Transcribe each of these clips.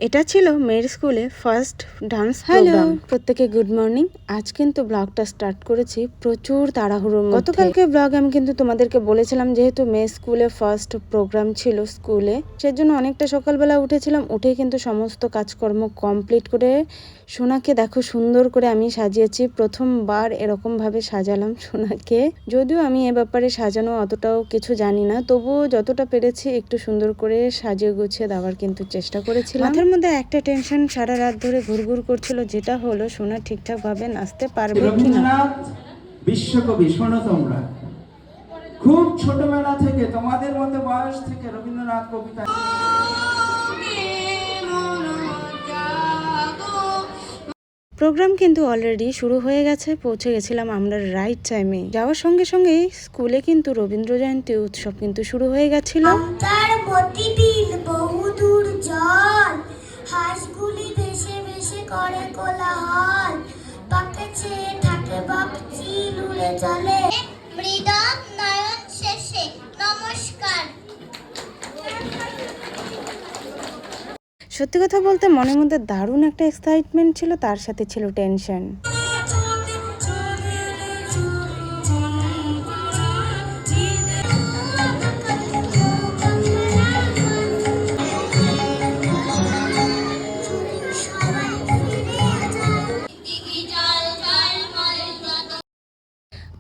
এটা ছিল মেয়ের স্কুলে ফার্স্ট ডান্স প্রোগ্রাম। প্রত্যেকে গুড মর্নিং। আজ কিন্তু ব্লগটা স্টার্ট করেছি প্রচুর তাড়াহুড়োর মধ্যে। গতকালকে ব্লগ আমি কিন্তু তোমাদেরকে বলেছিলাম, যেহেতু মেয়ের স্কুলে ফার্স্ট প্রোগ্রাম ছিল স্কুলে, সেজন্য অনেকটা সকালবেলা উঠেছিলাম। উঠে কিন্তু সমস্ত কাজকর্ম কমপ্লিট করে সোনাকে দেখো সুন্দর করে আমি সাজিয়েছি। প্রথমবার এরকম ভাবে সাজালাম সোনাকে। যদিও আমি এ ব্যাপারে সাজানো অতটাও কিছু জানি না, তবুও যতটা পেরেছি একটু সুন্দর করে সাজিয়ে গুছিয়ে দেওয়ার কিন্তু চেষ্টা করেছিলাম। মাথার মধ্যে একটা টেনশন সারা রাত ধরে ঘুরঘুর করছিল, যেটা হলো সোনা ঠিকঠাক ভাবে নাচতে পারবে কিনা। বিশ্বকবি শোনো তোমরা, খুব ছোটবেলা থেকে তোমাদের মতো বয়স থেকে রবীন্দ্রনাথ কবিতা প্রোগ্রাম কিন্তু অলরেডি শুরু হয়ে গেছে। পৌঁছে গেছিলাম আমরা রাইট টাইমে। যাওয়ার সঙ্গে সঙ্গে স্কুলে কিন্তু রবীন্দ্র জয়ন্তী উৎসব কিন্তু শুরু হয়ে গেছিল। তার প্রতিদিন বহুদূর জল, হাঁসগুলি ভেসে ভেসে করে কোলাহল, পাকে চেয়ে থাকে বাপচি উড়ে চলে মৃদম নয়ন শেষে নমস্কার। সত্যি কথা বলতে মনের মধ্যে দারুণ একটা এক্সাইটমেন্ট ছিল, তার সাথে ছিল টেনশন।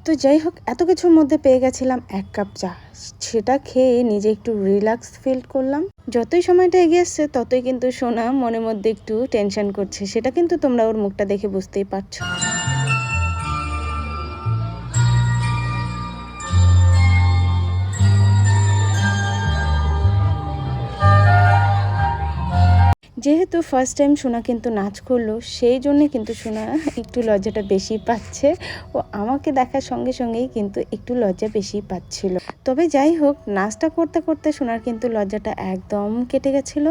তো যাই হোক, এত কিছুর মধ্যে পেয়ে গেছিলাম এক কাপ চা। সেটা খেয়ে নিজে একটু রিল্যাক্স ফিল করলাম। যতই সময়টা এগিয়ে আসছে ততই কিন্তু সোনা মনের মধ্যে একটু টেনশন করছে, সেটা কিন্তু তোমরা ওর মুখটা দেখে বুঝতেই পারছো। যেহেতু ফার্স্ট টাইম সোনা কিন্তু নাচ করলো, সেই জন্যে কিন্তু সোনা একটু লজ্জাটা বেশি পাচ্ছে। ও আমাকে দেখার সঙ্গে সঙ্গেই কিন্তু একটু লজ্জা বেশি পাচ্ছিল। তবে যাই হোক, নাচটা করতে করতে সোনার কিন্তু লজ্জাটা একদম কেটে গেছিলো।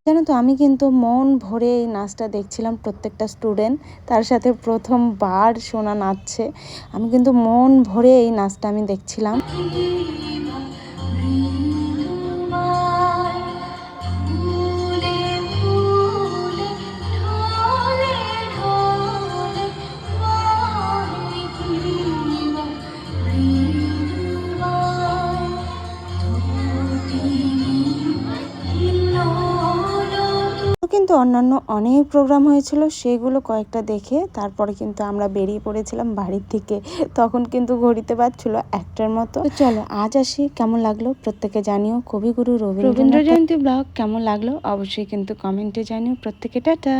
জানো তো, আমি কিন্তু মন ভরে এই নাচটা দেখছিলাম। প্রত্যেকটা স্টুডেন্ট, তার সাথে প্রথমবার সোনা নাচছে। আমি কিন্তু মন ভরে এই নাচটা আমি দেখছিলাম। কিন্তু অন্যান্য অনেক প্রোগ্রাম হয়েছিল, সেগুলো কয়েকটা দেখে তারপরে কিন্তু আমরা বেরিয়ে পড়েছিলাম বাড়ির থেকে। তখন কিন্তু ঘড়িতে বাজছিল 1টার মতো। চলো আজ আসি, কেমন লাগলো প্রত্যেকে জানিও। কবিগুরু রবীন্দ্র জয়ন্তী ব্লগ কেমন লাগলো অবশ্যই কিন্তু কমেন্টে জানিও। প্রত্যেকে টাটা।